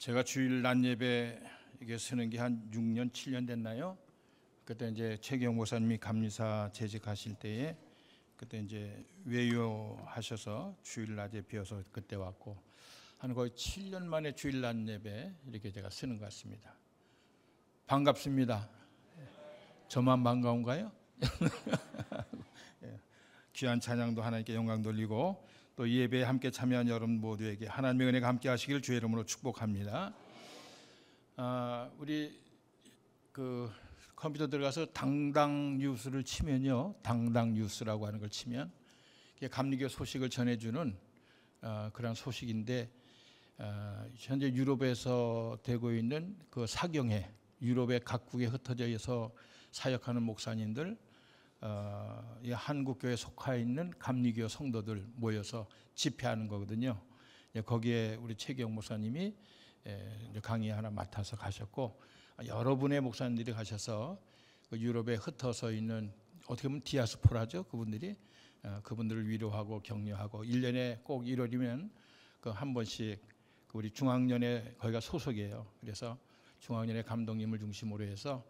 제가 주일 낮 예배 이게 쓰는 게 한 6년, 7년 됐나요? 그때 이제 최경 목사님이 감리사 재직하실 때에 그때 이제 외유하셔서 주일 낮에 비어서 그때 왔고 한 거의 7년 만에 주일 낮 예배 이렇게 제가 쓰는 것 같습니다. 반갑습니다. 저만 반가운가요? 귀한 찬양도 하나님께 영광 돌리고 또 이 예배에 함께 참여한 여러분 모두에게 하나님의 은혜가 함께 하시기를 주의 이름으로 축복합니다. 우리 그 컴퓨터 들어가서 당당 뉴스를 치면요, 당당 뉴스라고 하는 걸 치면 감리교 소식을 전해주는 그런 소식인데 현재 유럽에서 되고 있는 그 사경회, 유럽의 각국에 흩어져 있어 사역하는 목사님들, 이 한국교회에 속하 있는 감리교 성도들 모여서 집회하는 거거든요. 거기에 우리 최경 목사님이 강의 하나 맡아서 가셨고 여러분의 목사님들이 가셔서 그 유럽에 흩어서 있는 어떻게 보면 디아스포라죠. 그분들을 위로하고 격려하고 1년에 꼭 1월이면 그 한 번씩 우리 중앙연회 거기가 소속이에요. 그래서 중앙연회 감독님을 중심으로 해서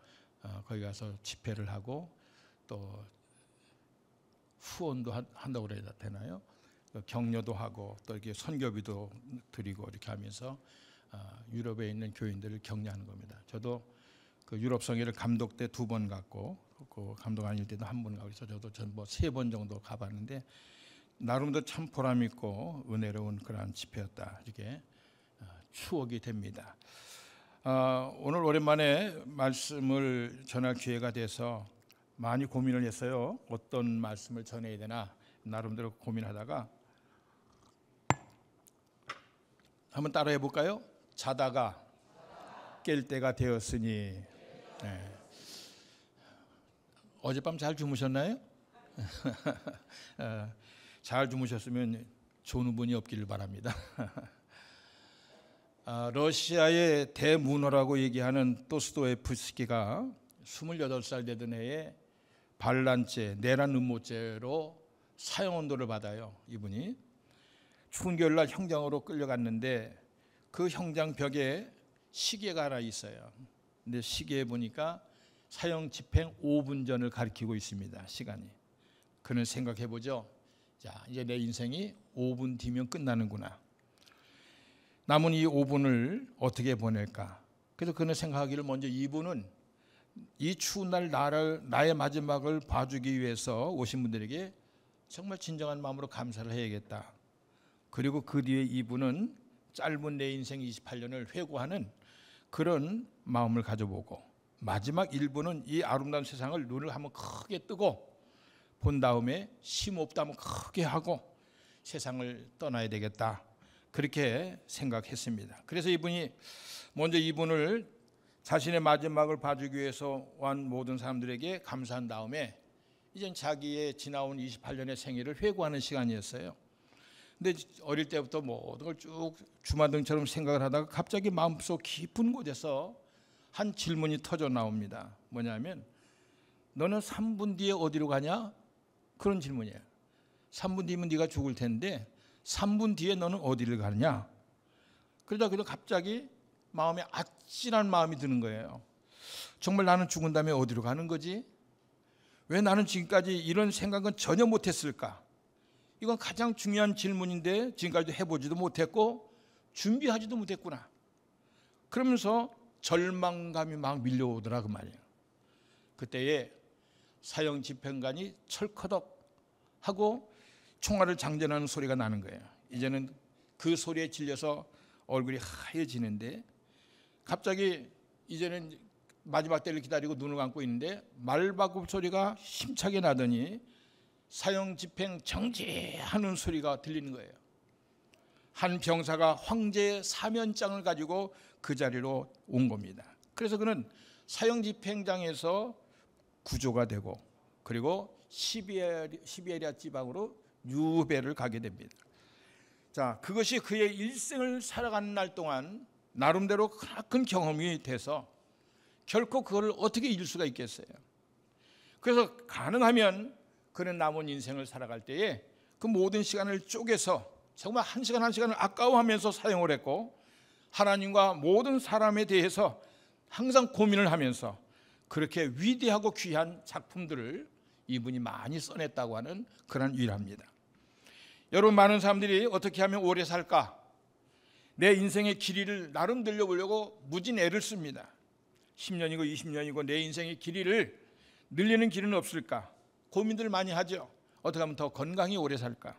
거기 가서 집회를 하고 또 후원도 한다고 그래야 되나요? 격려도 하고 또 이렇게 선교비도 드리고 이렇게 하면서 유럽에 있는 교인들을 격려하는 겁니다. 저도 그 유럽 성회를 감독 때 2번 갔고 그 감독 아닐 때도 1번 가고 그래서 저도 뭐 3번 정도 가봤는데 나름대로 참 보람 있고 은혜로운 그러한 집회였다 이렇게 추억이 됩니다. 오늘 오랜만에 말씀을 전할 기회가 돼서 많이 고민을 했어요. 어떤 말씀을 전해야 되나 나름대로 고민하다가 한번 따라해 볼까요? 자다가 깰 때가 되었으니. 네. 어젯밤 잘 주무셨나요? 잘 주무셨으면 좋은 분이 없기를 바랍니다. 러시아의 대문호라고 얘기하는 도스토옙스키가 28살 되던 해에 반란죄, 내란 음모죄로 사형언도를 받아요. 이분이 추운 겨울날 형장으로 끌려갔는데 그 형장 벽에 시계가 하나 있어요. 근데 시계에 보니까 사형 집행 5분 전을 가리키고 있습니다. 시간이. 그는 생각해 보죠. 자, 이제 내 인생이 5분 뒤면 끝나는구나. 남은 이 5분을 어떻게 보낼까? 그래서 그는 생각하기를 먼저 이분은 이 추운 날 나의 마지막을 봐주기 위해서 오신 분들에게 정말 진정한 마음으로 감사를 해야겠다. 그리고 그 뒤에 이분은 짧은 내 인생 28년을 회고하는 그런 마음을 가져보고 마지막 1분은 이 아름다운 세상을 눈을 한번 크게 뜨고 본 다음에 심없다면 크게 하고 세상을 떠나야 되겠다. 그렇게 생각했습니다. 그래서 이분이 먼저 이분을 자신의 마지막을 봐주기 위해서 온 모든 사람들에게 감사한 다음에 이젠 자기의 지나온 28년의 생애를 회고하는 시간이었어요. 근데 어릴 때부터 모든 걸 쭉 주마등처럼 생각을 하다가 갑자기 마음속 깊은 곳에서 한 질문이 터져 나옵니다. 뭐냐면 너는 3분 뒤에 어디로 가냐? 그런 질문이에요. 3분 뒤면 네가 죽을 텐데 3분 뒤에 너는 어디를 가느냐? 그러다 갑자기 마음에 아찔한 마음이 드는 거예요. 정말 나는 죽은 다음에 어디로 가는 거지? 왜 나는 지금까지 이런 생각은 전혀 못했을까? 이건 가장 중요한 질문인데 지금까지도 해보지도 못했고 준비하지도 못했구나. 그러면서 절망감이 막 밀려오더라 그 말이에요. 그때에 사형 집행관이 철커덕 하고 총알을 장전하는 소리가 나는 거예요. 이제는 그 소리에 질려서 얼굴이 하얘지는데 갑자기 이제는 마지막 때를 기다리고 눈을 감고 있는데 말바굽 소리가 힘차게 나더니 사형 집행 정지하는 소리가 들리는 거예요. 한 병사가 황제의 사면장을 가지고 그 자리로 온 겁니다. 그래서 그는 사형 집행장에서 구조가 되고 그리고 시베리아 지방으로 유배를 가게 됩니다. 자, 그것이 그의 일생을 살아가는 날 동안 나름대로 큰 경험이 돼서 결코 그걸 어떻게 잊을 수가 있겠어요. 그래서 가능하면 그는 남은 인생을 살아갈 때에 그 모든 시간을 쪼개서 정말 한 시간 한 시간을 아까워하면서 사용을 했고 하나님과 모든 사람에 대해서 항상 고민을 하면서 그렇게 위대하고 귀한 작품들을 이분이 많이 써냈다고 하는 그런 일화입니다. 여러분, 많은 사람들이 어떻게 하면 오래 살까? 내 인생의 길이를 나름 늘려보려고 무진 애를 씁니다. 10년이고 20년이고 내 인생의 길이를 늘리는 길은 없을까? 고민들 많이 하죠. 어떻게 하면 더 건강히 오래 살까?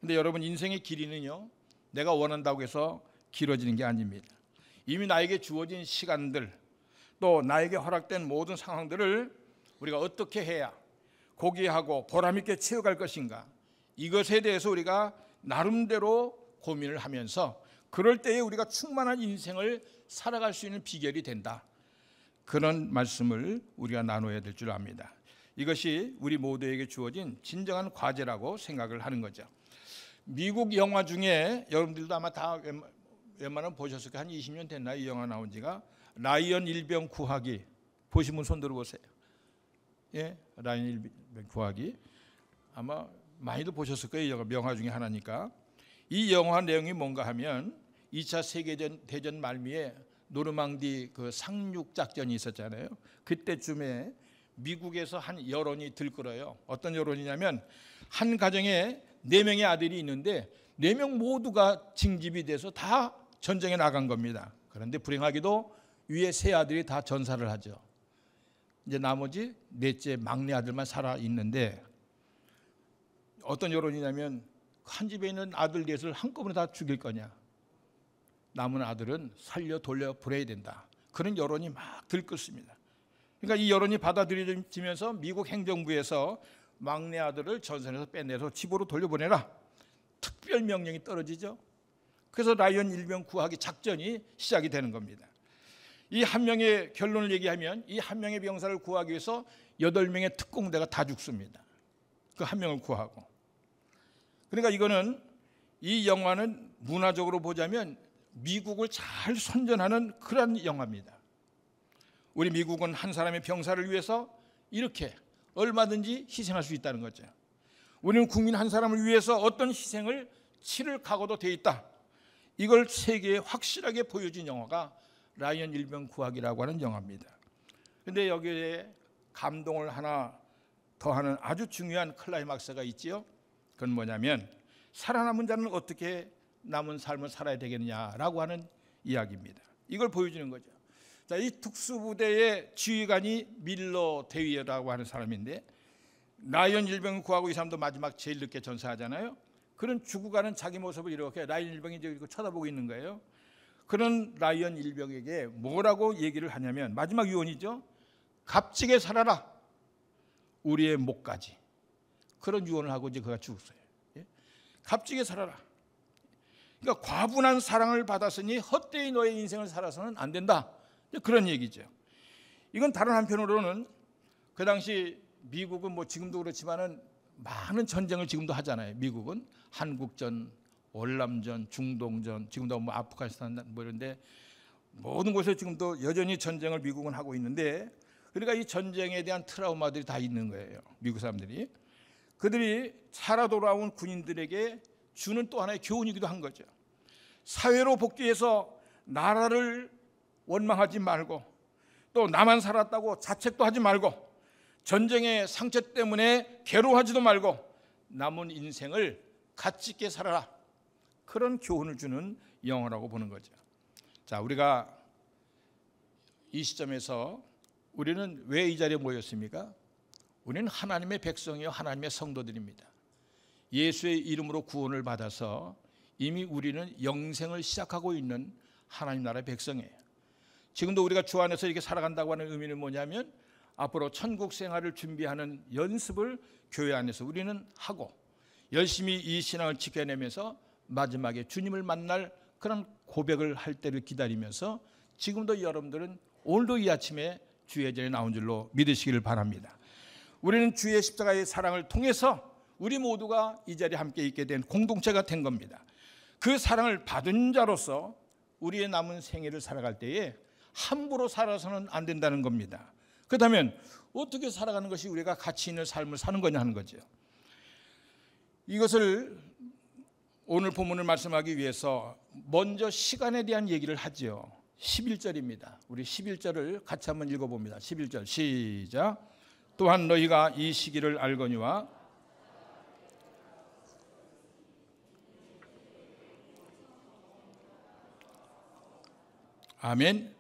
근데 여러분, 인생의 길이는요, 내가 원한다고 해서 길어지는 게 아닙니다. 이미 나에게 주어진 시간들, 또 나에게 허락된 모든 상황들을 우리가 어떻게 해야 고귀하고 보람있게 채워갈 것인가, 이것에 대해서 우리가 나름대로 고민을 하면서 그럴 때에 우리가 충만한 인생을 살아갈 수 있는 비결이 된다. 그런 말씀을 우리가 나눠야 될 줄 압니다. 이것이 우리 모두에게 주어진 진정한 과제라고 생각을 하는 거죠. 미국 영화 중에 여러분들도 아마 다 웬만하면 보셨을 거예요. 한 20년 됐나요? 이 영화 나온 지가. 라이언 일병 구하기. 보신 분 손 들어보세요. 예, 라이언 일병 구하기. 아마 많이들 보셨을 거예요. 명화 중에 하나니까. 이 영화 내용이 뭔가 하면 2차 세계대전 말미에 노르망디 그 상륙 작전이 있었잖아요. 그때쯤에 미국에서 한 여론이 들끓어요. 어떤 여론이냐면 한 가정에 4명의 아들이 있는데 4명 모두가 징집이 돼서 다 전쟁에 나간 겁니다. 그런데 불행하게도 위에 3 아들이 다 전사를 하죠. 이제 나머지 4째 막내 아들만 살아 있는데 어떤 여론이냐면 한 집에 있는 아들 4을 한꺼번에 다 죽일 거냐, 남은 아들은 살려 돌려 보내야 된다. 그런 여론이 막 들끓습니다. 그러니까 이 여론이 받아들여지면서 미국 행정부에서 막내 아들을 전선에서 빼내서 집으로 돌려보내라. 특별 명령이 떨어지죠. 그래서 라이언 일병 구하기 작전이 시작이 되는 겁니다. 이 한 명의 결론을 얘기하면 이 한 명의 병사를 구하기 위해서 8명의 특공대가 다 죽습니다. 그 한 명을 구하고. 그러니까 이거는, 이 영화는 문화적으로 보자면 미국을 잘 선전하는 그런 영화입니다. 우리 미국은 한 사람의 병사를 위해서 이렇게 얼마든지 희생할 수 있다는 거죠. 우리는 국민 한 사람을 위해서 어떤 희생을 치를 각오도 돼 있다. 이걸 세계에 확실하게 보여준 영화가 라이언 일병 구하기라고 하는 영화입니다. 그런데 여기에 감동을 하나 더하는 아주 중요한 클라이막스가 있지요. 그건 뭐냐면 살아남은 자는 어떻게 남은 삶을 살아야 되겠느냐라고 하는 이야기입니다. 이걸 보여주는 거죠. 자, 이 특수부대의 지휘관이 밀러 데위어라고 하는 사람인데, 라이언 일병을 구하고 이 사람도 마지막 제일 늦게 전사하잖아요. 그런 죽어가는 자기 모습을 이렇게 라이언 일병이 이렇게 쳐다보고 있는 거예요. 그런 라이언 일병에게 뭐라고 얘기를 하냐면, 마지막 유언이죠. 값지게 살아라, 우리의 목까지. 그런 유언을 하고 이제 그가 죽었어요. 예? 값지게 살아라. 그러니까 과분한 사랑을 받았으니 헛되이 너의 인생을 살아서는 안 된다. 그런 얘기죠. 이건 다른 한편으로는 그 당시 미국은 뭐 지금도 그렇지만은 많은 전쟁을 지금도 하잖아요. 미국은 한국전, 월남전, 중동전, 지금도 뭐 아프가니스탄 뭐 이런데 모든 곳에 지금도 여전히 전쟁을 미국은 하고 있는데, 그러니까 이 전쟁에 대한 트라우마들이 다 있는 거예요. 미국 사람들이. 그들이 살아 돌아온 군인들에게 주는 또 하나의 교훈이기도 한 거죠. 사회로 복귀해서 나라를 원망하지 말고, 또 나만 살았다고 자책도 하지 말고, 전쟁의 상처 때문에 괴로워하지도 말고 남은 인생을 가치 있게 살아라. 그런 교훈을 주는 영화라고 보는 거죠. 자, 우리가 이 시점에서 우리는 왜 이 자리에 모였습니까? 우리는 하나님의 백성이요, 하나님의 성도들입니다. 예수의 이름으로 구원을 받아서 이미 우리는 영생을 시작하고 있는 하나님 나라의 백성이에요. 지금도 우리가 주 안에서 이렇게 살아간다고 하는 의미는 뭐냐면, 앞으로 천국 생활을 준비하는 연습을 교회 안에서 우리는 하고 열심히 이 신앙을 지켜내면서 마지막에 주님을 만날 그런 고백을 할 때를 기다리면서, 지금도 여러분들은 오늘도 이 아침에 주의 전에 나온 줄로 믿으시기를 바랍니다. 우리는 주의 십자가의 사랑을 통해서 우리 모두가 이 자리에 함께 있게 된 공동체가 된 겁니다. 그 사랑을 받은 자로서 우리의 남은 생애를 살아갈 때에 함부로 살아서는 안 된다는 겁니다. 그렇다면 어떻게 살아가는 것이 우리가 가치 있는 삶을 사는 거냐 하는 거죠. 이것을 오늘 본문을 말씀하기 위해서 먼저 시간에 대한 얘기를 하지요. 11절입니다. 우리 11절을 같이 한번 읽어봅니다. 11절 시작. 또한 너희가 이 시기를 알거니와 아멘.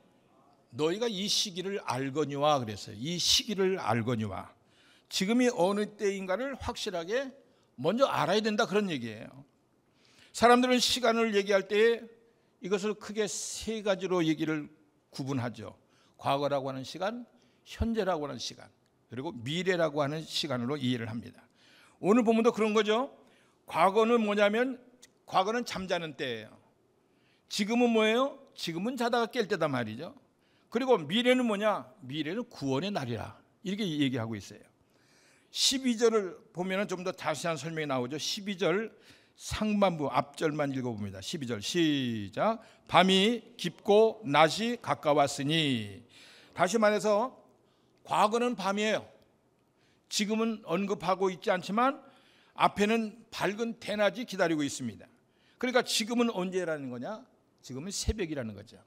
너희가 이 시기를 알거니와 그랬어요. 이 시기를 알거니와. 지금이 어느 때인가를 확실하게 먼저 알아야 된다 그런 얘기예요. 사람들은 시간을 얘기할 때 이것을 크게 세 가지로 얘기를 구분하죠. 과거라고 하는 시간, 현재라고 하는 시간, 그리고 미래라고 하는 시간으로 이해를 합니다. 오늘 본문도 그런 거죠. 과거는 뭐냐면 과거는 잠자는 때예요. 지금은 뭐예요? 지금은 자다가 깰 때다 말이죠. 그리고 미래는 뭐냐? 미래는 구원의 날이라 이렇게 얘기하고 있어요. 12절을 보면 좀 더 자세한 설명이 나오죠. 12절 상반부 앞절만 읽어봅니다. 12절 시작. 밤이 깊고 낮이 가까웠으니. 다시 말해서 과거는 밤이에요. 지금은 언급하고 있지 않지만 앞에는 밝은 대낮이 기다리고 있습니다. 그러니까 지금은 언제라는 거냐? 지금은 새벽이라는 거죠.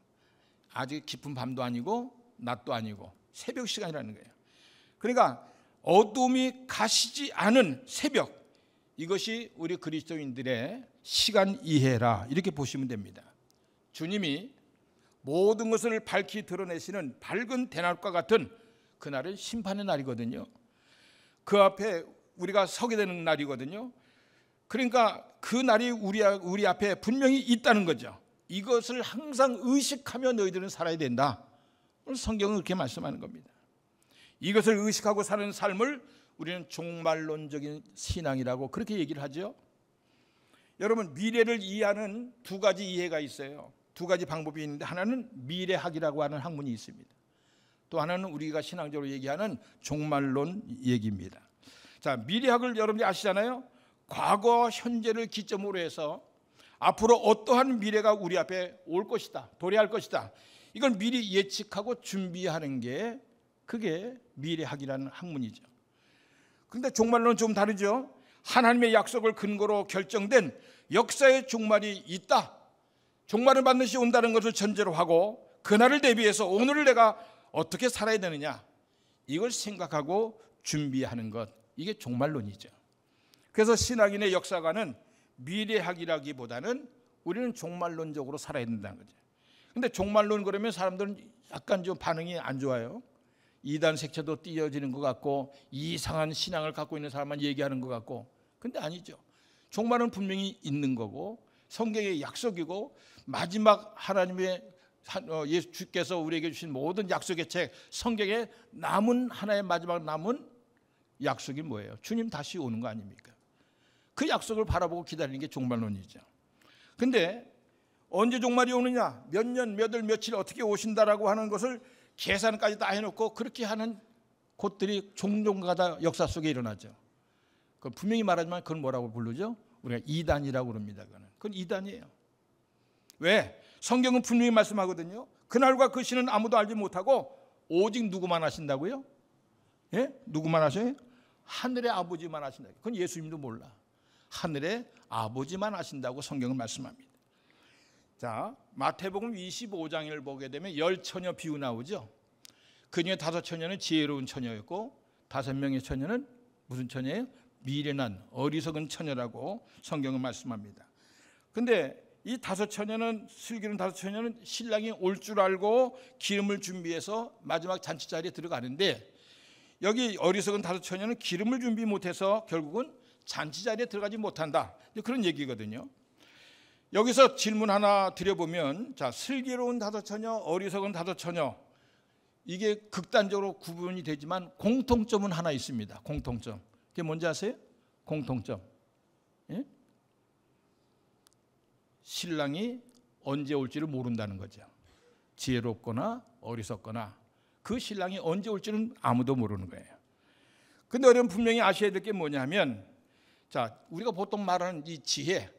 아직 깊은 밤도 아니고 낮도 아니고 새벽 시간이라는 거예요. 그러니까 어둠이 가시지 않은 새벽, 이것이 우리 그리스도인들의 시간 이해라 이렇게 보시면 됩니다. 주님이 모든 것을 밝히 드러내시는 밝은 대낮과 같은 그날은 심판의 날이거든요. 그 앞에 우리가 서게 되는 날이거든요. 그러니까 그 날이 우리 앞에 분명히 있다는 거죠. 이것을 항상 의식하며 너희들은 살아야 된다. 오늘 성경은 그렇게 말씀하는 겁니다. 이것을 의식하고 사는 삶을 우리는 종말론적인 신앙이라고 그렇게 얘기를 하죠. 여러분, 미래를 이해하는 두 가지 이해가 있어요. 두 가지 방법이 있는데 하나는 미래학이라고 하는 학문이 있습니다. 또 하나는 우리가 신앙적으로 얘기하는 종말론 얘기입니다. 자, 미래학을 여러분들이 아시잖아요. 과거, 현재를 기점으로 해서 앞으로 어떠한 미래가 우리 앞에 올 것이다, 도래할 것이다, 이걸 미리 예측하고 준비하는 게 그게 미래학이라는 학문이죠. 그런데 종말론은 좀 다르죠. 하나님의 약속을 근거로 결정된 역사의 종말이 있다, 종말은 반드시 온다는 것을 전제로 하고 그날을 대비해서 오늘을 내가 어떻게 살아야 되느냐, 이걸 생각하고 준비하는 것, 이게 종말론이죠. 그래서 신학인의 역사관은 미래학이라기보다는 우리는 종말론적으로 살아야 된다는 거죠. 근데 종말론 그러면 사람들은 약간 좀 반응이 안 좋아요. 이단 색채도 띄어지는 것 같고 이상한 신앙을 갖고 있는 사람만 얘기하는 것 같고. 근데 아니죠. 종말은 분명히 있는 거고 성경의 약속이고 마지막 하나님의 예수께서 우리에게 주신 모든 약속의 책 성경에 남은 하나의 마지막 남은 약속이 뭐예요? 주님 다시 오는 거 아닙니까? 그 약속을 바라보고 기다리는 게 종말론이죠. 근데 언제 종말이 오느냐, 몇 년, 몇 월, 며칠 어떻게 오신다라고 하는 것을 계산까지 다 해놓고 그렇게 하는 곳들이 종종 가다 역사 속에 일어나죠. 그건 분명히 말하지만 그건 뭐라고 부르죠? 우리가 이단이라고 그럽니다. 그건 이단이에요. 왜? 성경은 분명히 말씀하거든요. 그날과 그 시는 아무도 알지 못하고 오직 누구만 아신다고요? 예? 누구만 아셔요? 하늘의 아버지만 아신다. 그건 예수님도 몰라. 하늘의 아버지만 아신다고 성경은 말씀합니다. 자, 마태복음 25장을 보게 되면 10처녀 비유 나오죠. 그 중에 5처녀는 지혜로운 처녀였고 5명의 처녀는 무슨 처녀예요? 미련한 어리석은 처녀라고 성경은 말씀합니다. 근데 이 5처녀는, 슬기로운 5처녀는 신랑이 올 줄 알고 기름을 준비해서 마지막 잔치 자리에 들어가는데, 여기 어리석은 5처녀는 기름을 준비 못해서 결국은 잔치 자리에 들어가지 못한다, 그런 얘기거든요. 여기서 질문 하나 드려보면, 자, 슬기로운 5처녀, 어리석은 5처녀, 이게 극단적으로 구분이 되지만 공통점은 하나 있습니다. 공통점. 그게 뭔지 아세요? 공통점. 예? 신랑이 언제 올지를 모른다는 거죠. 지혜롭거나 어리석거나 그 신랑이 언제 올지는 아무도 모르는 거예요. 근데 여러분 분명히 아셔야 될 게 뭐냐면, 자, 우리가 보통 말하는 이 지혜,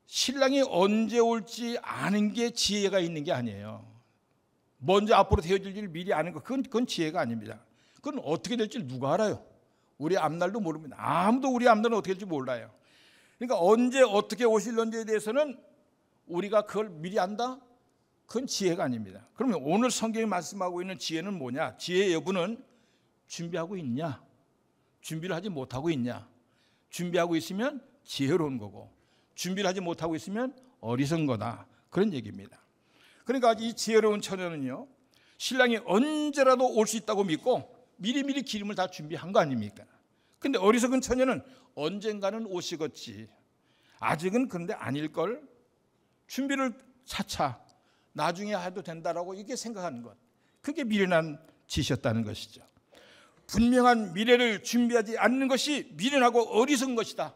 신랑이 언제 올지 아는 게 지혜가 있는 게 아니에요. 먼저 앞으로 되어질 일을 미리 아는 거, 그건 지혜가 아닙니다. 그건 어떻게 될지 누가 알아요? 우리 앞날도 모릅니다. 아무도 우리 앞날은 어떻게 될지 몰라요. 그러니까 언제 어떻게 오실런지에 대해서는 우리가 그걸 미리 안다? 그건 지혜가 아닙니다. 그러면 오늘 성경이 말씀하고 있는 지혜는 뭐냐? 지혜의 여부는 준비하고 있냐? 준비를 하지 못하고 있냐? 준비하고 있으면 지혜로운 거고, 준비를 하지 못하고 있으면 어리석은 거다, 그런 얘기입니다. 그러니까 이 지혜로운 처녀는요, 신랑이 언제라도 올 수 있다고 믿고 미리미리 기름을 다 준비한 거 아닙니까? 근데 어리석은 처녀는 언젠가는 오시겠지, 아직은 그런데 아닐걸, 준비를 차차 나중에 해도 된다라고 이렇게 생각하는 것, 그게 미련한 짓이었다는 것이죠. 분명한 미래를 준비하지 않는 것이 미련하고 어리석은 것이다.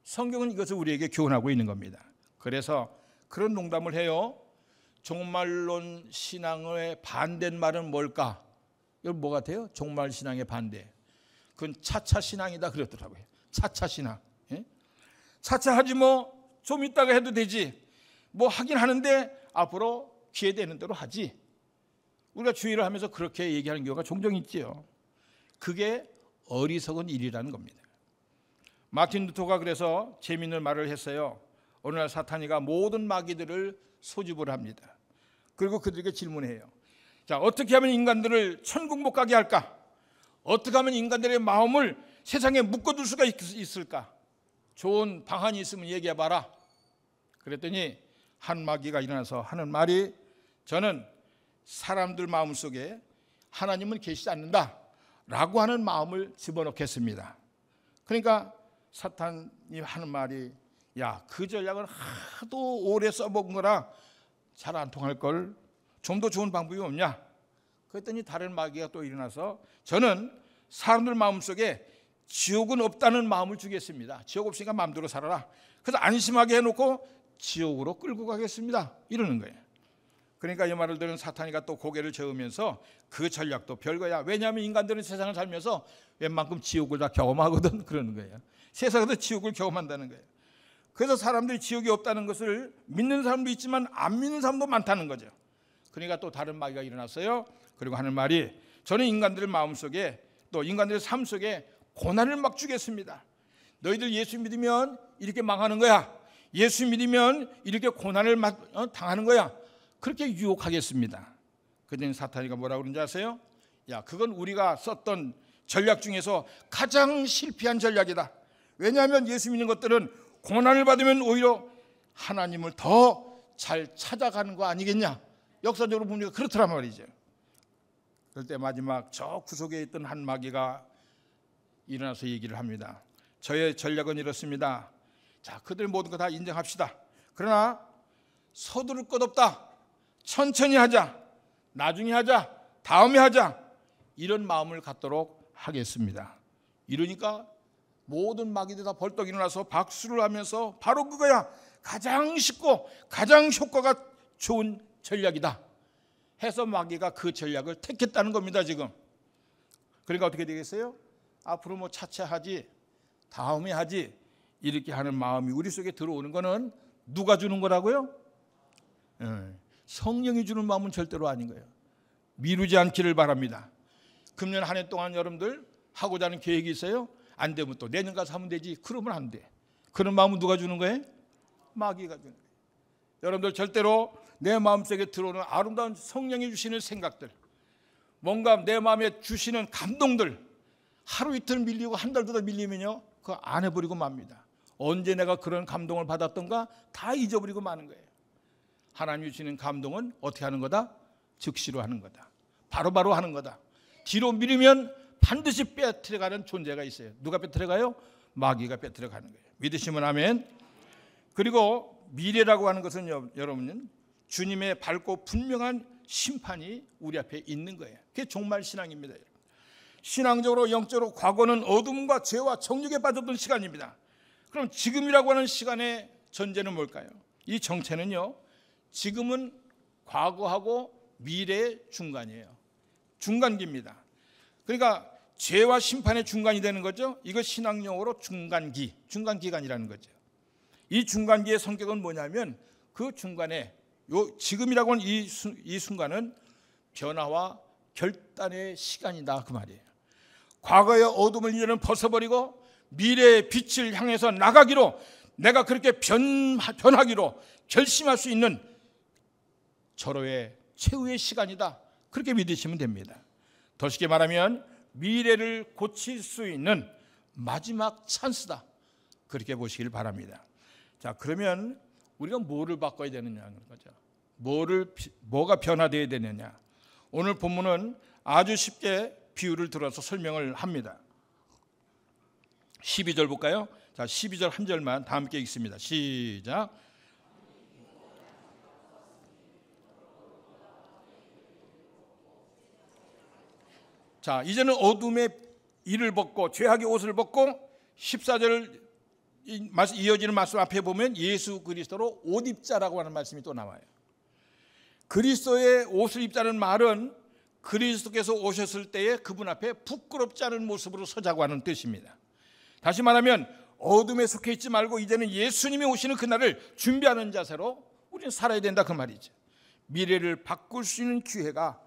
성경은 이것을 우리에게 교훈하고 있는 겁니다. 그래서 그런 농담을 해요. 종말론 신앙의 반대말은 뭘까? 이건 뭐 같아요? 종말 신앙의 반대. 그건 차차 신앙이다 그러더라고요. 차차 신앙. 예? 차차 하지 뭐 좀 이따가 해도 되지. 뭐 하긴 하는데 앞으로 기회 되는 대로 하지. 우리가 주의를 하면서 그렇게 얘기하는 경우가 종종 있지요. 그게 어리석은 일이라는 겁니다. 마틴 루터가 그래서 재미있는 말을 했어요. 어느 날 사탄이가 모든 마귀들을 소집을 합니다. 그리고 그들에게 질문해요. 자, 어떻게 하면 인간들을 천국 못 가게 할까? 어떻게 하면 인간들의 마음을 세상에 묶어둘 수가 있을까? 좋은 방안이 있으면 얘기해봐라. 그랬더니 한 마귀가 일어나서 하는 말이, 저는 사람들 마음속에 하나님은 계시지 않는다 라고 하는 마음을 집어넣겠습니다. 그러니까 사탄이 하는 말이, 야, 그 전략은 하도 오래 써먹은 거라 잘 안 통할 걸, 좀 더 좋은 방법이 없냐? 그랬더니 다른 마귀가 또 일어나서, 저는 사람들 마음속에 지옥은 없다는 마음을 주겠습니다. 지옥 없으니까 마음대로 살아라. 그래서 안심하게 해놓고 지옥으로 끌고 가겠습니다, 이러는 거예요. 그러니까 이 말을 들은 사탄이가 또 고개를 저으면서 그 전략도 별거야. 왜냐하면 인간들은 세상을 살면서 웬만큼 지옥을 다 경험하거든, 그러는 거예요. 세상에서 지옥을 경험한다는 거예요. 그래서 사람들이 지옥이 없다는 것을 믿는 사람도 있지만 안 믿는 사람도 많다는 거죠. 그러니까 또 다른 마귀가 일어났어요. 그리고 하는 말이, 저는 인간들의 마음속에 또 인간들의 삶 속에 고난을 막 주겠습니다. 너희들 예수 믿으면 이렇게 망하는 거야. 예수 믿으면 이렇게 고난을 당하는 거야. 그렇게 유혹하겠습니다. 그랬더니 사탄이가 뭐라고 그러는지 아세요? 야, 그건 우리가 썼던 전략 중에서 가장 실패한 전략이다. 왜냐하면 예수 믿는 것들은 고난을 받으면 오히려 하나님을 더 잘 찾아가는 거 아니겠냐. 역사적으로 보니까 그렇더란 말이죠. 그럴 때 마지막 저 구석에 있던 한 마귀가 일어나서 얘기를 합니다. 저의 전략은 이렇습니다. 자, 그들 모든 거 다 인정합시다. 그러나 서두를 것 없다. 천천히 하자. 나중에 하자. 다음에 하자. 이런 마음을 갖도록 하겠습니다. 이러니까 모든 마귀들 다 벌떡 일어나서 박수를 하면서, 바로 그거야. 가장 쉽고 가장 효과가 좋은 전략이다 해서 마귀가 그 전략을 택했다는 겁니다, 지금. 그러니까 어떻게 되겠어요? 앞으로 뭐 차차 하지, 다음에 하지, 이렇게 하는 마음이 우리 속에 들어오는 거는 누가 주는 거라고요? 성령이 주는 마음은 절대로 아닌 거예요. 미루지 않기를 바랍니다. 금년 한 해 동안 여러분들 하고자 하는 계획이 있어요? 안 되면 또 내년 가서 하면 되지. 그러면 안 돼. 그런 마음은 누가 주는 거예요? 마귀가 주는 거예요. 여러분들 절대로 내 마음속에 들어오는 아름다운 성령이 주시는 생각들, 뭔가 내 마음에 주시는 감동들, 하루 이틀 밀리고 한 달 두 달 밀리면요, 그거 안 해버리고 맙니다. 언제 내가 그런 감동을 받았던가 다 잊어버리고 마는 거예요. 하나님이 주시는 감동은 어떻게 하는 거다? 즉시로 하는 거다. 바로바로 하는 거다. 뒤로 미루면 반드시 빼앗겨가는 존재가 있어요. 누가 빼앗겨가요? 마귀가 빼앗겨가는 거예요. 믿으시면 아멘. 그리고 미래라고 하는 것은 여러분은 주님의 밝고 분명한 심판이 우리 앞에 있는 거예요. 그게 종말 신앙입니다. 신앙적으로 영적으로 과거는 어둠과 죄와 정욕에 빠졌던 시간입니다. 그럼 지금이라고 하는 시간의 전제는 뭘까요? 이 정체는요, 지금은 과거하고 미래의 중간이에요. 중간기입니다. 그러니까 죄와 심판의 중간이 되는 거죠. 이거 신학용어로 중간기, 중간기간이라는 거죠. 이 중간기의 성격은 뭐냐면, 그 중간에 지금이라고 하는 이 순간은 변화와 결단의 시간이다, 그 말이에요. 과거의 어둠을 이제는 벗어버리고 미래의 빛을 향해서 나가기로 내가 그렇게 변하기로 결심할 수 있는 절호의 최후의 시간이다. 그렇게 믿으시면 됩니다. 더 쉽게 말하면 미래를 고칠 수 있는 마지막 찬스다. 그렇게 보시길 바랍니다. 자, 그러면 우리가 뭐를 바꿔야 되느냐는 거죠. 뭐가 변화되어야 되느냐. 오늘 본문은 아주 쉽게 비유를 들어서 설명을 합니다. 12절 볼까요? 자, 12절 한 절만 다 함께 읽습니다. 시작. 자, 이제는 어둠의 일을 벗고 죄악의 옷을 벗고 14절 이어지는 말씀 앞에 보면 예수 그리스도로 옷 입자라고 하는 말씀이 또 나와요. 그리스도의 옷을 입자는 말은 그리스도께서 오셨을 때에 그분 앞에 부끄럽지 않은 모습으로 서자고 하는 뜻입니다. 다시 말하면 어둠에 속해 있지 말고 이제는 예수님이 오시는 그날을 준비하는 자세로 우리는 살아야 된다, 그 말이죠. 미래를 바꿀 수 있는 기회가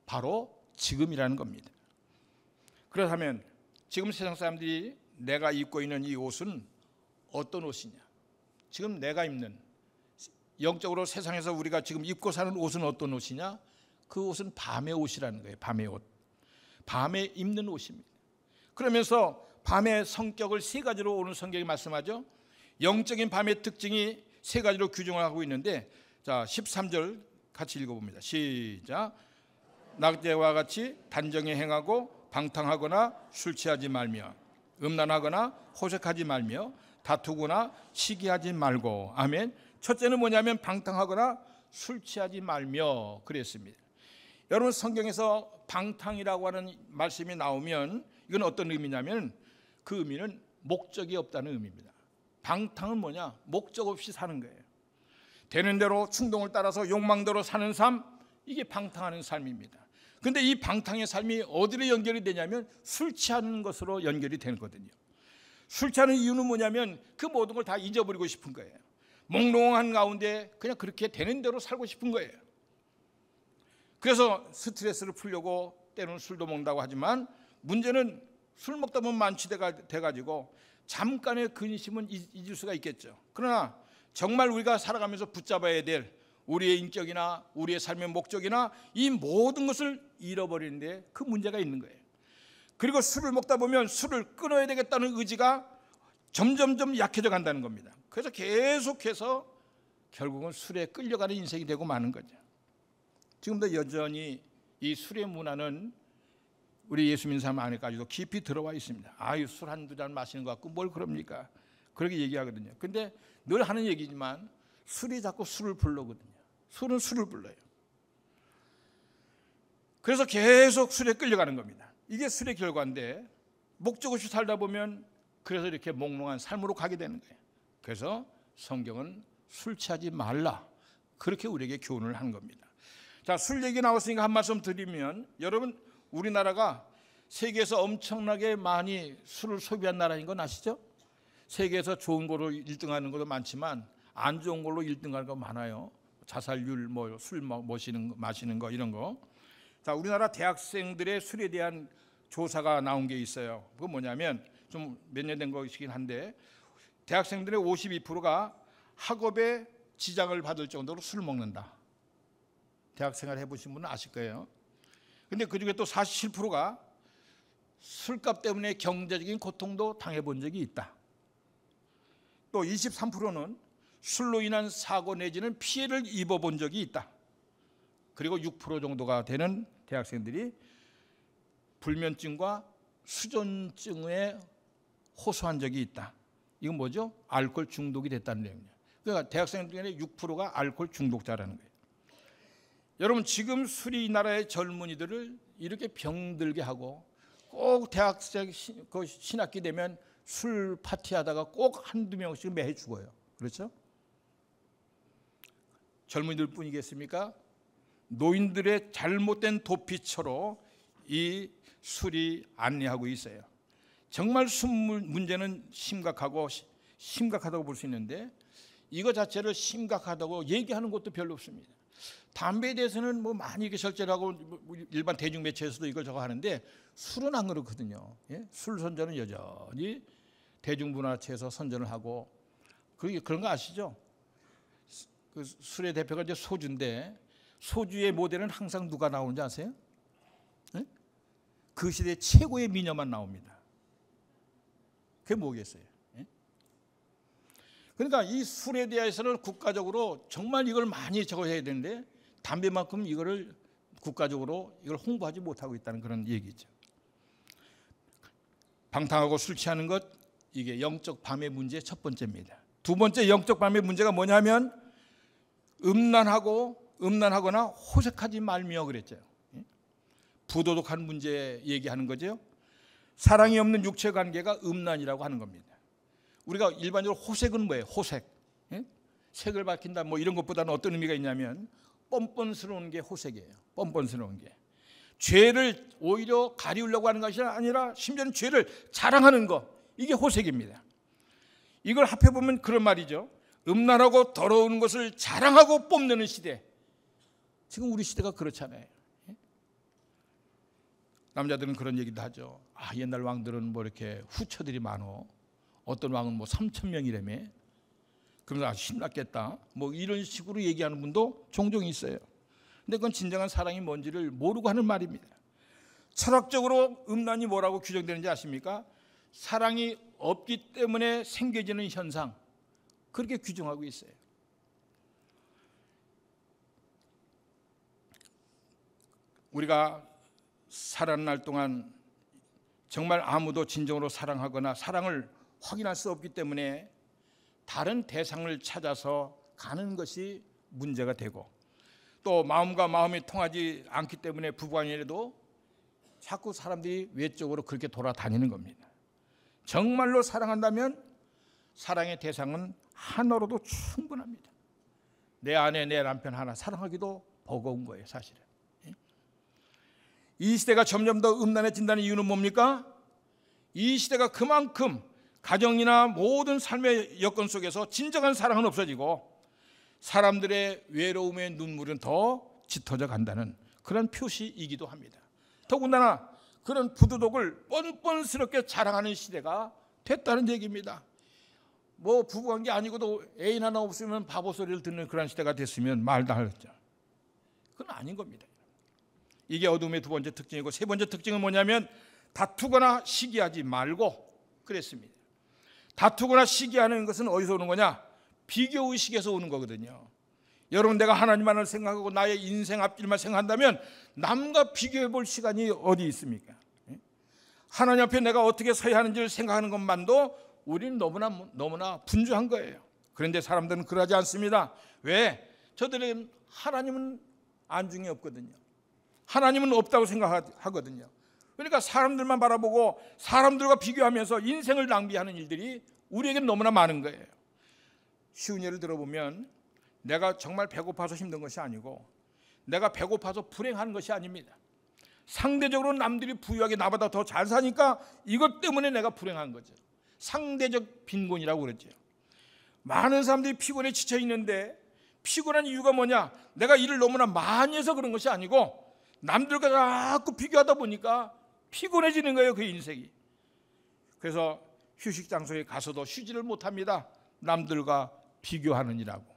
바로 지금이라는 겁니다. 그렇다면 지금 세상 사람들이 내가 입고 있는 이 옷은 어떤 옷이냐? 지금 내가 입는, 영적으로 세상에서 우리가 지금 입고 사는 옷은 어떤 옷이냐? 그 옷은 밤의 옷이라는 거예요. 밤의 옷. 밤에 입는 옷입니다. 그러면서 밤의 성격을 세 가지로 오늘 성경이 말씀하죠. 영적인 밤의 특징이 세 가지로 규정을 하고 있는데, 자, 13절 같이 읽어봅니다. 시작. 낮에와 같이 단정히 행하고 방탕하거나 술 취하지 말며 음란하거나 호색하지 말며 다투거나 시기하지 말고. 아멘. 첫째는 뭐냐면 방탕하거나 술 취하지 말며 그랬습니다. 여러분, 성경에서 방탕이라고 하는 말씀이 나오면 이건 어떤 의미냐면 그 의미는 목적이 없다는 의미입니다. 방탕은 뭐냐? 목적 없이 사는 거예요. 되는 대로 충동을 따라서 욕망대로 사는 삶, 이게 방탕하는 삶입니다. 그런데 이 방탕의 삶이 어디로 연결이 되냐면 술 취하는 것으로 연결이 되거든요. 술 취하는 이유는 뭐냐면 그 모든 걸 다 잊어버리고 싶은 거예요. 몽롱한 가운데 그냥 그렇게 되는 대로 살고 싶은 거예요. 그래서 스트레스를 풀려고 때로는 술도 먹는다고 하지만 문제는 술 먹다 보면 만취가 돼가지고 잠깐의 근심은 잊을 수가 있겠죠. 그러나 정말 우리가 살아가면서 붙잡아야 될 우리의 인격이나 우리의 삶의 목적이나 이 모든 것을 잃어버리는데 그 문제가 있는 거예요. 그리고 술을 먹다 보면 술을 끊어야 되겠다는 의지가 점점점 약해져 간다는 겁니다. 그래서 계속해서 결국은 술에 끌려가는 인생이 되고 마는 거죠. 지금도 여전히 이 술의 문화는 우리 예수 믿는 사람 안에까지도 깊이 들어와 있습니다. 아유, 술 한두 잔 마시는 것 같고 뭘 그럽니까? 그렇게 얘기하거든요. 근데 늘 하는 얘기지만 술이 자꾸 술을 불러거든요. 술은 술을 불러요. 그래서 계속 술에 끌려가는 겁니다. 이게 술의 결과인데 목적 없이 살다 보면 그래서 이렇게 몽롱한 삶으로 가게 되는 거예요. 그래서 성경은 술 취하지 말라, 그렇게 우리에게 교훈을 한 겁니다. 자, 술 얘기 나왔으니까 한 말씀 드리면, 여러분, 우리나라가 세계에서 엄청나게 많이 술을 소비한 나라인 건 아시죠? 세계에서 좋은 걸로 1등하는 것도 많지만 안 좋은 걸로 1등하는 거 많아요. 자살률, 술 마시는 거 이런 거. 자, 우리나라 대학생들의 술에 대한 조사가 나온 게 있어요. 그건 뭐냐면 좀 몇 년 된 것이긴 한데 대학생들의 52%가 학업에 지장을 받을 정도로 술을 먹는다. 대학생활 해보신 분은 아실 거예요. 근데 그중에 또 47%가 술값 때문에 경제적인 고통도 당해본 적이 있다. 또 23%는 술로 인한 사고 내지는 피해를 입어본 적이 있다. 그리고 6% 정도가 되는 대학생들이 불면증과 수전증에 호소한 적이 있다. 이건 뭐죠? 알코올 중독이 됐다는 내용이에요. 그러니까 대학생 중에 6%가 알코올 중독자라는 거예요. 여러분, 지금 술이 이 나라의 젊은이들을 이렇게 병들게 하고 꼭 대학생 신학기 되면 술 파티하다가 꼭 한두 명씩 매해 죽어요. 그렇죠? 젊은이들 뿐이겠습니까? 노인들의 잘못된 도피처로 이 술이 안내하고 있어요. 정말 술 문제는 심각하다고 볼 수 있는데 이거 자체를 심각하다고 얘기하는 것도 별로 없습니다. 담배에 대해서는 뭐 많이 이렇게 절제를 하고 일반 대중 매체에서도 이걸 저거 하는데 술은 안 그렇거든요. 예? 술 선전은 여전히 대중문화체에서 선전을 하고 그런 거 아시죠? 그 술의 대표가 이제 소주인데 소주의 모델은 항상 누가 나오는지 아세요? 네? 그 시대 최고의 미녀만 나옵니다. 그게 뭐겠어요? 네? 그러니까 이 술에 대해서는 국가적으로 정말 이걸 많이 적어야 되는데 담배만큼 이거를 국가적으로 이걸 홍보하지 못하고 있다는 그런 얘기죠. 방탕하고 술 취하는 것, 이게 영적 밤의 문제의 첫 번째입니다. 두 번째 영적 밤의 문제가 뭐냐면 음란하거나 호색하지 말며 그랬죠. 부도덕한 문제 얘기하는 거죠. 사랑이 없는 육체 관계가 음란이라고 하는 겁니다. 우리가 일반적으로 호색은 뭐예요? 호색. 색을 밝힌다 뭐 이런 것보다는 어떤 의미가 있냐면 뻔뻔스러운 게 호색이에요. 뻔뻔스러운 게. 죄를 오히려 가리우려고 하는 것이 아니라 심지어는 죄를 자랑하는 것, 이게 호색입니다. 이걸 합해보면 그런 말이죠. 음란하고 더러운 것을 자랑하고 뽐내는 시대. 지금 우리 시대가 그렇잖아요. 남자들은 그런 얘기도 하죠. 아, 옛날 왕들은 뭐 이렇게 후처들이 많어. 어떤 왕은 뭐 3,000명이라며. 그러면서 아주 신났겠다. 뭐 이런 식으로 얘기하는 분도 종종 있어요. 근데 그건 진정한 사랑이 뭔지를 모르고 하는 말입니다. 철학적으로 음란이 뭐라고 규정되는지 아십니까? 사랑이 없기 때문에 생겨지는 현상, 그렇게 규정하고 있어요. 우리가 살아가는 날 동안 정말 아무도 진정으로 사랑하거나 사랑을 확인할 수 없기 때문에 다른 대상을 찾아서 가는 것이 문제가 되고, 또 마음과 마음이 통하지 않기 때문에 부부간이라도 자꾸 사람들이 외적으로 그렇게 돌아다니는 겁니다. 정말로 사랑한다면 사랑의 대상은 하나로도 충분합니다. 내 아내, 내 남편 하나 사랑하기도 버거운 거예요, 사실은. 이 시대가 점점 더 음란해진다는 이유는 뭡니까? 이 시대가 그만큼 가정이나 모든 삶의 여건 속에서 진정한 사랑은 없어지고 사람들의 외로움의 눈물은 더 짙어져 간다는 그런 표시이기도 합니다. 더군다나 그런 부도덕을 뻔뻔스럽게 자랑하는 시대가 됐다는 얘기입니다. 뭐 부부관계 아니고도 애인 하나 없으면 바보 소리를 듣는 그런 시대가 됐으면 말도 하겠죠. 그건 아닌 겁니다. 이게 어둠의 두 번째 특징이고, 세 번째 특징은 뭐냐면 다투거나 시기하지 말고 그랬습니다. 다투거나 시기하는 것은 어디서 오는 거냐? 비교의식에서 오는 거거든요. 여러분, 내가 하나님만을 생각하고 나의 인생 앞길만 생각한다면 남과 비교해 볼 시간이 어디 있습니까? 하나님 앞에 내가 어떻게 서야 하는지를 생각하는 것만도 우리는 너무나 분주한 거예요. 그런데 사람들은 그러지 않습니다. 왜? 저들은 하나님은 안중에 없거든요. 하나님은 없다고 생각하거든요. 그러니까 사람들만 바라보고 사람들과 비교하면서 인생을 낭비하는 일들이 우리에게는 너무나 많은 거예요. 쉬운 예를 들어보면 내가 정말 배고파서 힘든 것이 아니고 내가 배고파서 불행한 것이 아닙니다. 상대적으로 남들이 부유하게 나보다 더 잘 사니까 이것 때문에 내가 불행한 거죠. 상대적 빈곤이라고 그랬죠. 많은 사람들이 피곤에 지쳐 있는데 피곤한 이유가 뭐냐? 내가 일을 너무나 많이 해서 그런 것이 아니고 남들과 자꾸 비교하다 보니까 피곤해지는 거예요, 그 인생이. 그래서 휴식 장소에 가서도 쉬지를 못합니다. 남들과 비교하느니라고.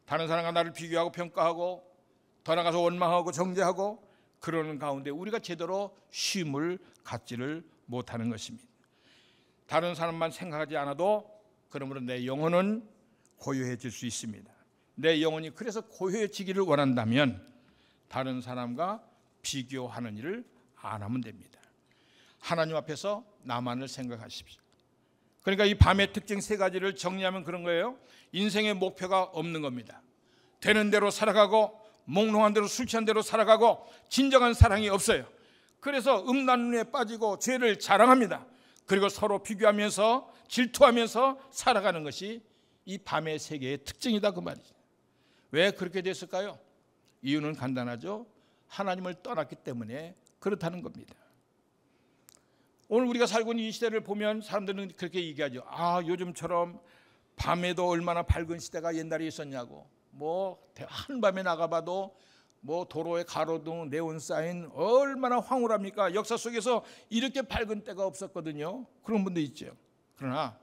다른 사람과 나를 비교하고 평가하고 더 나가서 원망하고 정죄하고 그러는 가운데 우리가 제대로 쉼을 갖지를 못하는 것입니다. 다른 사람만 생각하지 않아도 그러므로 내 영혼은 고요해질 수 있습니다. 내 영혼이 그래서 고요해지기를 원한다면 다른 사람과 비교하는 일을 안 하면 됩니다. 하나님 앞에서 나만을 생각하십시오. 그러니까 이 밤의 특징 세 가지를 정리하면 그런 거예요. 인생의 목표가 없는 겁니다. 되는 대로 살아가고 몽롱한 대로 술 취한 대로 살아가고 진정한 사랑이 없어요. 그래서 음란에 빠지고 죄를 자랑합니다. 그리고 서로 비교하면서 질투하면서 살아가는 것이 이 밤의 세계의 특징이다, 그 말이죠. 왜 그렇게 됐을까요? 이유는 간단하죠. 하나님을 떠났기 때문에 그렇다는 겁니다. 오늘 우리가 살고 있는 이 시대를 보면 사람들은 그렇게 얘기하죠. 아, 요즘처럼 밤에도 얼마나 밝은 시대가 옛날에 있었냐고. 뭐 한밤에 나가봐도 뭐 도로에 가로등, 네온 사인 얼마나 황홀합니까? 역사 속에서 이렇게 밝은 때가 없었거든요. 그런 분도 있죠. 그러나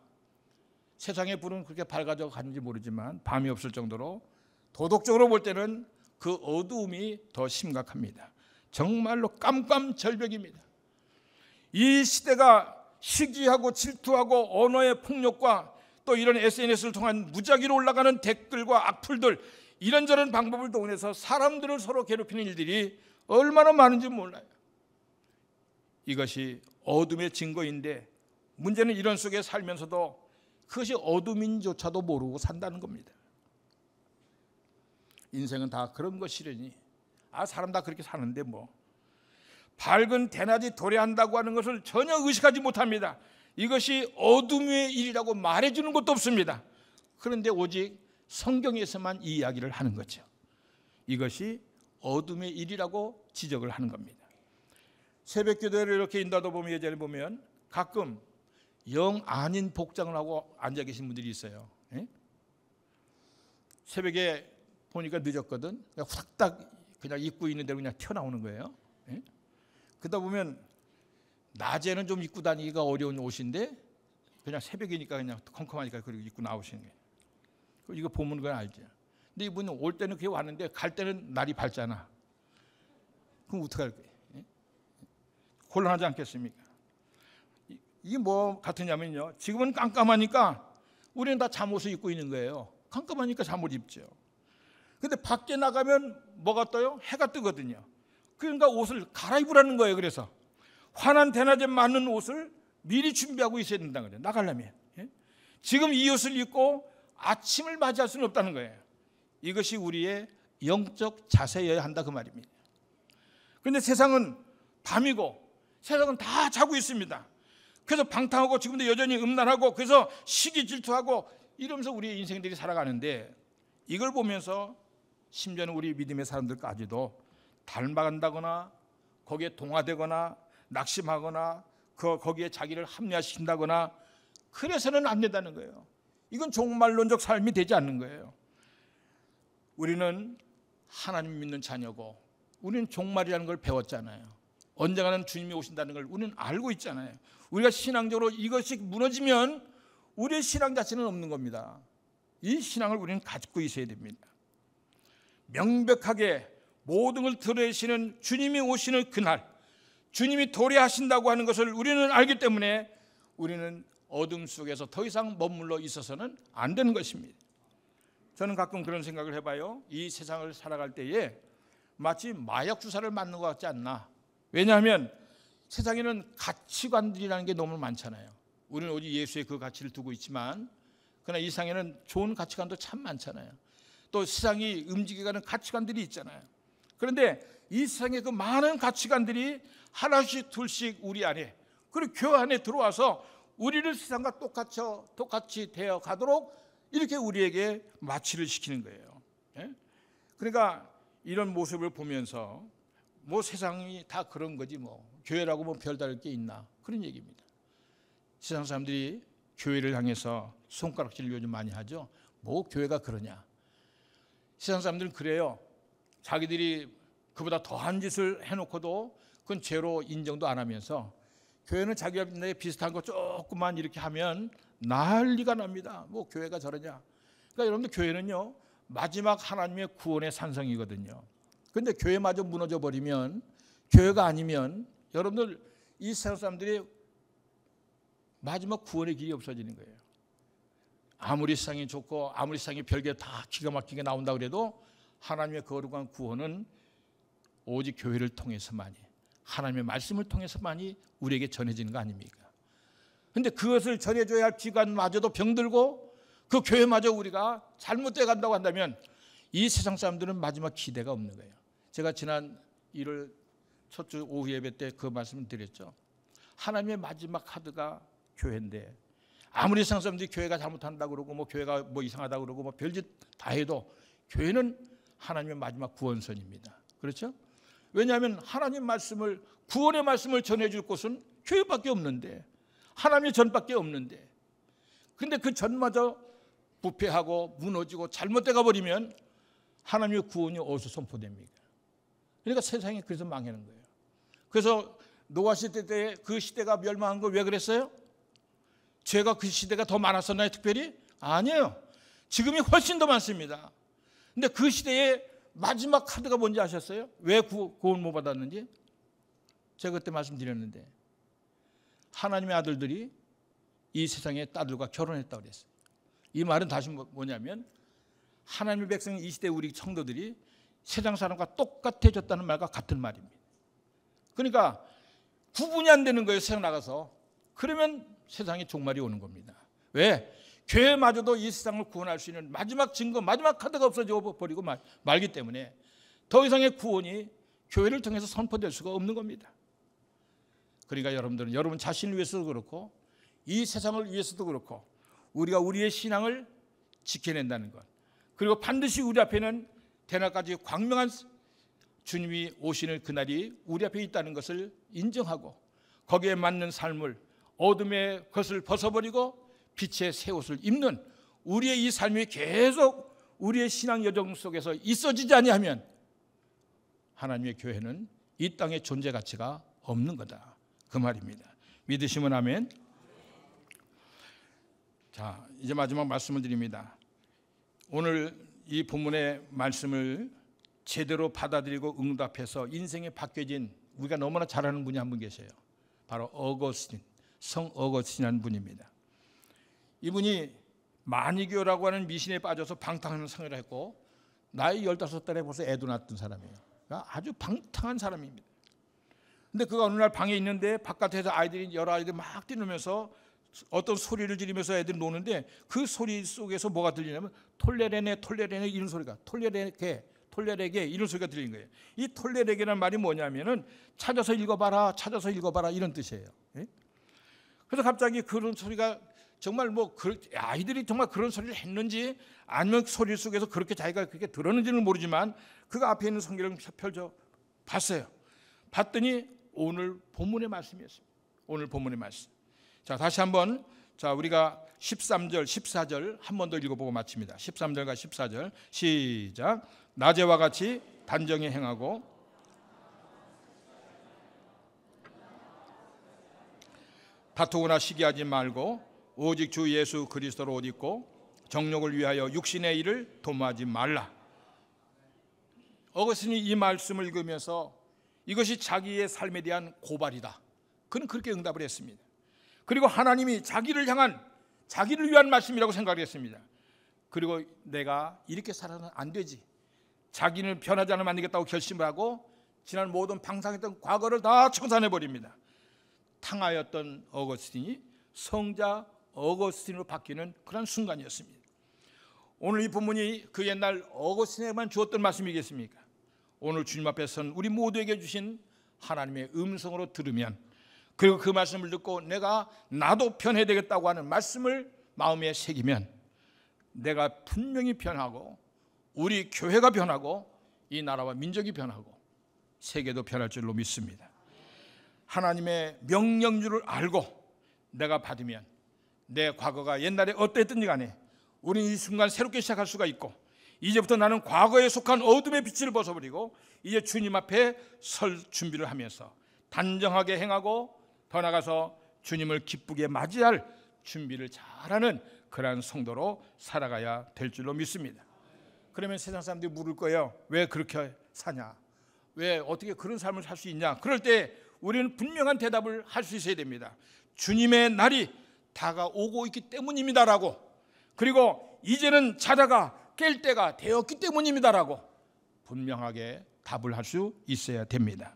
세상의 불은 그렇게 밝아져 가는지 모르지만 밤이 없을 정도로 도덕적으로 볼 때는 그 어두움이 더 심각합니다. 정말로 깜깜절벽입니다. 이 시대가 시기하고 질투하고 언어의 폭력과 또 이런 SNS를 통한 무작위로 올라가는 댓글과 악플들, 이런저런 방법을 동원해서 사람들을 서로 괴롭히는 일들이 얼마나 많은지 몰라요. 이것이 어둠의 증거인데 문제는 이런 속에 살면서도 그것이 어둠인조차도 모르고 산다는 겁니다. 인생은 다 그런 것이려니 사람 다 그렇게 사는데 뭐 밝은 대낮이 도래한다고 하는 것을 전혀 의식하지 못합니다. 이것이 어둠의 일이라고 말해주는 것도 없습니다. 그런데 오직 성경에서만 이 이야기를 하는 거죠. 이것이 어둠의 일이라고 지적을 하는 겁니다. 새벽 기도를 이렇게 인도하다 보면 예전에 보면 가끔 영 아닌 복장을 하고 앉아 계신 분들이 있어요. 새벽에 보니까 늦었거든. 후닥닥 그냥 입고 있는 대로 그냥 튀어나오는 거예요. 그러다 보면 낮에는 좀 입고 다니기가 어려운 옷인데 그냥 새벽이니까 그냥 컴컴하니까 그리고 입고 나오시는 거예요. 이거 보면 그건 알죠. 근데 이분은 올 때는 그게 왔는데 갈 때는 날이 밝잖아. 그럼 어떡할 거예요? 곤란하지 않겠습니까? 이게 뭐 같으냐면요, 지금은 깜깜하니까 우리는 다 잠옷을 입고 있는 거예요. 깜깜하니까 잠옷 입죠. 근데 밖에 나가면 뭐가 떠요? 해가 뜨거든요. 그러니까 옷을 갈아입으라는 거예요. 그래서 환한 대낮에 맞는 옷을 미리 준비하고 있어야 된다는 거예요. 나가려면. 지금 이 옷을 입고 아침을 맞이할 수는 없다는 거예요. 이것이 우리의 영적 자세여야 한다 그 말입니다. 그런데 세상은 밤이고 세상은 다 자고 있습니다. 그래서 방탕하고 지금도 여전히 음란하고 그래서 시기 질투하고 이러면서 우리의 인생들이 살아가는데 이걸 보면서 심지어는 우리 믿음의 사람들까지도 닮아간다거나 거기에 동화되거나 낙심하거나 거기에 자기를 합리화시킨다거나 그래서는 안 된다는 거예요. 이건 종말론적 삶이 되지 않는 거예요. 우리는 하나님 믿는 자녀고 우리는 종말이라는 걸 배웠잖아요. 언젠가는 주님이 오신다는 걸 우리는 알고 있잖아요. 우리가 신앙적으로 이것이 무너지면 우리의 신앙 자체는 없는 겁니다. 이 신앙을 우리는 가지고 있어야 됩니다. 명백하게 모든 걸 드러내시는 주님이 오시는 그날, 주님이 도래하신다고 하는 것을 우리는 알기 때문에 우리는 어둠 속에서 더 이상 머물러 있어서는 안 되는 것입니다. 저는 가끔 그런 생각을 해봐요. 이 세상을 살아갈 때에 마치 마약 주사를 맞는 것 같지 않나. 왜냐하면 세상에는 가치관들이라는 게 너무 많잖아요. 우리는 오직 예수의 그 가치를 두고 있지만 그러나 이 세상에는 좋은 가치관도 참 많잖아요. 또 세상이 움직여가는 가치관들이 있잖아요. 그런데 이 세상의 그 많은 가치관들이 하나씩 둘씩 우리 안에 그리고 교회 안에 들어와서 우리를 세상과 똑같이 되어 가도록 이렇게 우리에게 마취를 시키는 거예요. 그러니까 이런 모습을 보면서 뭐 세상이 다 그런 거지 뭐 교회라고 뭐 별다를 게 있나 그런 얘기입니다. 세상 사람들이 교회를 향해서 손가락질을 요즘 많이 하죠. 뭐 교회가 그러냐. 세상 사람들은 그래요. 자기들이 그보다 더한 짓을 해놓고도 그건 죄로 인정도 안 하면서 교회는 자기가 비슷한 거 조금만 이렇게 하면 난리가 납니다. 뭐 교회가 저러냐. 그러니까 여러분들 교회는요 마지막 하나님의 구원의 산성이거든요. 그런데 교회마저 무너져 버리면 교회가 아니면 여러분들 이 세상 사람들이 마지막 구원의 길이 없어지는 거예요. 아무리 세상이 좋고 아무리 세상이 별게 다 기가 막히게 나온다 그래도 하나님의 거룩한 구원은 오직 교회를 통해서만이 하나님의 말씀을 통해서만이 우리에게 전해지는 거 아닙니까? 그런데 그것을 전해줘야 할 기관마저도 병들고 그 교회마저 우리가 잘못돼 간다고 한다면 이 세상 사람들은 마지막 기대가 없는 거예요. 제가 지난 1월 첫 주 오후 예배 때 그 말씀을 드렸죠. 하나님의 마지막 카드가 교회인데 아무리 세상 사람들이 교회가 잘못한다고 그러고 뭐 교회가 뭐 이상하다고 그러고 뭐 별짓 다 해도 교회는 하나님의 마지막 구원선입니다. 그렇죠? 왜냐하면 하나님 말씀을 구원의 말씀을 전해줄 곳은 교회밖에 없는데 하나님의 전밖에 없는데 그런데 그 전마저 부패하고 무너지고 잘못돼 가버리면 하나님의 구원이 어디서 선포됩니까? 그러니까 세상이 그래서 망하는 거예요. 그래서 노아 시대 때 그 시대가 멸망한 걸 왜 그랬어요? 죄가 그 시대가 더 많았었나요? 특별히? 아니에요. 지금이 훨씬 더 많습니다. 근데 그 시대에 마지막 카드가 뭔지 아셨어요? 왜 구원 못 받았는지? 제가 그때 말씀드렸는데 하나님의 아들들이 이 세상의 딸들과 결혼했다고 그랬어요. 이 말은 다시 뭐냐면 하나님의 백성 이 시대 우리 성도들이 세상 사람과 똑같아졌다는 말과 같은 말입니다. 그러니까 구분이 안 되는 거예요. 세상 나가서. 그러면 세상에 종말이 오는 겁니다. 왜? 교회마저도 이 세상을 구원할 수 있는 마지막 증거, 마지막 카드가 없어져 버리고 말기 때문에 더 이상의 구원이 교회를 통해서 선포될 수가 없는 겁니다. 그러니까 여러분들은 여러분 자신을 위해서도 그렇고 이 세상을 위해서도 그렇고 우리가 우리의 신앙을 지켜낸다는 것, 그리고 반드시 우리 앞에는 대낮까지 광명한 주님이 오시는 그날이 우리 앞에 있다는 것을 인정하고 거기에 맞는 삶을 어둠의 것을 벗어버리고 빛의 새 옷을 입는 우리의 이 삶이 계속 우리의 신앙 여정 속에서 있어지지 아니하면 하나님의 교회는 이 땅의 존재 가치가 없는 거다, 그 말입니다. 믿으시면 아멘. 자, 이제 마지막 말씀을 드립니다. 오늘 이 본문의 말씀을 제대로 받아들이고 응답해서 인생이 바뀌어진 우리가 너무나 잘 아는 분이 한 분 계세요. 바로 어거스틴, 성 어거스틴이라는 분입니다. 이분이 마니교라고 하는 미신에 빠져서 방탕한 생활을 했고 나이 15살에 벌써 애도 낳았던 사람이에요. 그러니까 아주 방탕한 사람입니다. 근데 그가 어느 날 방에 있는데 바깥에서 여러 아이들이 막 뛰노면서 어떤 소리를 지르면서 애들이 노는데 그 소리 속에서 뭐가 들리냐면 톨레레네 톨레레네 이런 소리가 톨레레게 이런 소리가 들리는 거예요. 이 톨레레게라는 말이 뭐냐면은 찾아서 읽어봐라 이런 뜻이에요. 그래서 갑자기 그런 소리가 정말 아이들이 정말 그런 소리를 했는지 아니면 소리 속에서 그렇게 자기가 그렇게 들었는지는 모르지만 그가 앞에 있는 성경을 펼쳐 봤어요. 봤더니 오늘 본문의 말씀이었습니다. 오늘 본문의 말씀. 자, 다시 한번 우리가 13절, 14절 한 번 더 읽어보고 마칩니다. 13절과 14절 시작. 낮에와 같이 단정히 행하고 다투거나 시기하지 말고 오직 주 예수 그리스도로 옷 입고 정욕을 위하여 육신의 일을 도모하지 말라. 어거스틴이 이 말씀을 읽으면서 이것이 자기의 삶에 대한 고발이다, 그는 그렇게 응답을 했습니다. 그리고 하나님이 자기를 위한 말씀이라고 생각했습니다. 그리고 내가 이렇게 살아서는 안 되지, 자기는 변하지 않으면 안 되겠다고 결심을 하고 지난 모든 방탕했던 과거를 다 청산해버립니다. 탕하였던 어거스틴이 성자 어거스틴으로 바뀌는 그런 순간이었습니다. 오늘 이 본문이 그 옛날 어거스틴에만 주었던 말씀이겠습니까? 오늘 주님 앞에 선 우리 모두에게 주신 하나님의 음성으로 들으면, 그리고 그 말씀을 듣고 나도 변해야 되겠다고 하는 말씀을 마음에 새기면 내가 분명히 변하고 우리 교회가 변하고 이 나라와 민족이 변하고 세계도 변할 줄로 믿습니다. 하나님의 명령률을 알고 내가 받으면 내 과거가 옛날에 어땠든지 간에 우리는 이 순간 새롭게 시작할 수가 있고, 이제부터 나는 과거에 속한 어둠의 빛을 벗어버리고 이제 주님 앞에 설 준비를 하면서 단정하게 행하고 더 나아가서 주님을 기쁘게 맞이할 준비를 잘하는 그러한 성도로 살아가야 될 줄로 믿습니다. 그러면 세상 사람들이 물을 거예요. 왜 그렇게 사냐? 왜 어떻게 그런 삶을 살 수 있냐? 그럴 때 우리는 분명한 대답을 할 수 있어야 됩니다. 주님의 날이 다가오고 있기 때문입니다라고, 그리고 이제는 자다가 깰 때가 되었기 때문입니다라고 분명하게 답을 할 수 있어야 됩니다.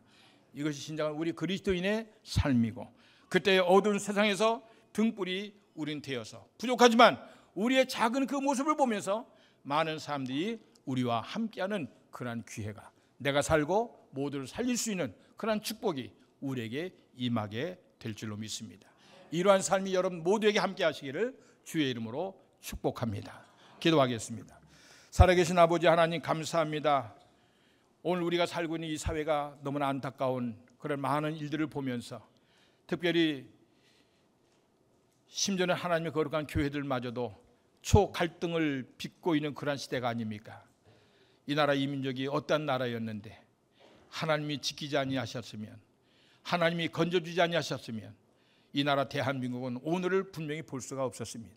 이것이 진정한 우리 그리스도인의 삶이고, 그때의 어두운 세상에서 등불이 우린 되어서 부족하지만 우리의 작은 그 모습을 보면서 많은 사람들이 우리와 함께하는 그러한 기회가, 내가 살고 모두를 살릴 수 있는 그러한 축복이 우리에게 임하게 될 줄로 믿습니다. 이러한 삶이 여러분 모두에게 함께 하시기를 주의 이름으로 축복합니다. 기도하겠습니다. 살아계신 아버지 하나님, 감사합니다. 오늘 우리가 살고 있는 이 사회가 너무나 안타까운 그런 많은 일들을 보면서, 특별히 심지어는 하나님의 거룩한 교회들마저도 초갈등을 빚고 있는 그러한 시대가 아닙니까? 이 나라 이 민족이 어떠한 나라였는데 하나님이 지키지 아니하셨으면, 하나님이 건져주지 아니하셨으면 이 나라 대한민국은 오늘을 분명히 볼 수가 없었습니다.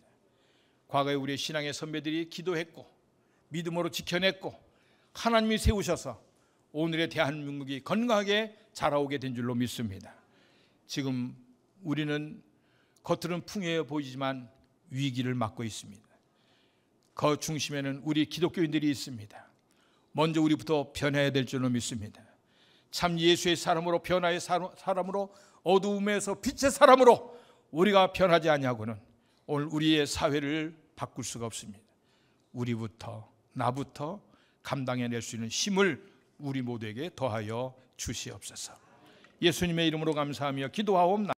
과거에 우리의 신앙의 선배들이 기도했고 믿음으로 지켜냈고 하나님이 세우셔서 오늘의 대한민국이 건강하게 자라오게 된 줄로 믿습니다. 지금 우리는 겉으로는 풍요해 보이지만 위기를 맞고 있습니다. 그 중심에는 우리 기독교인들이 있습니다. 먼저 우리부터 변해야 될 줄로 믿습니다. 참 예수의 사람으로, 변화의 사람으로, 어두움에서 빛의 사람으로 우리가 변하지 아니하고는 오늘 우리의 사회를 바꿀 수가 없습니다. 우리부터, 나부터 감당해낼 수 있는 힘을 우리 모두에게 더하여 주시옵소서. 예수님의 이름으로 감사하며 기도하옵나이다.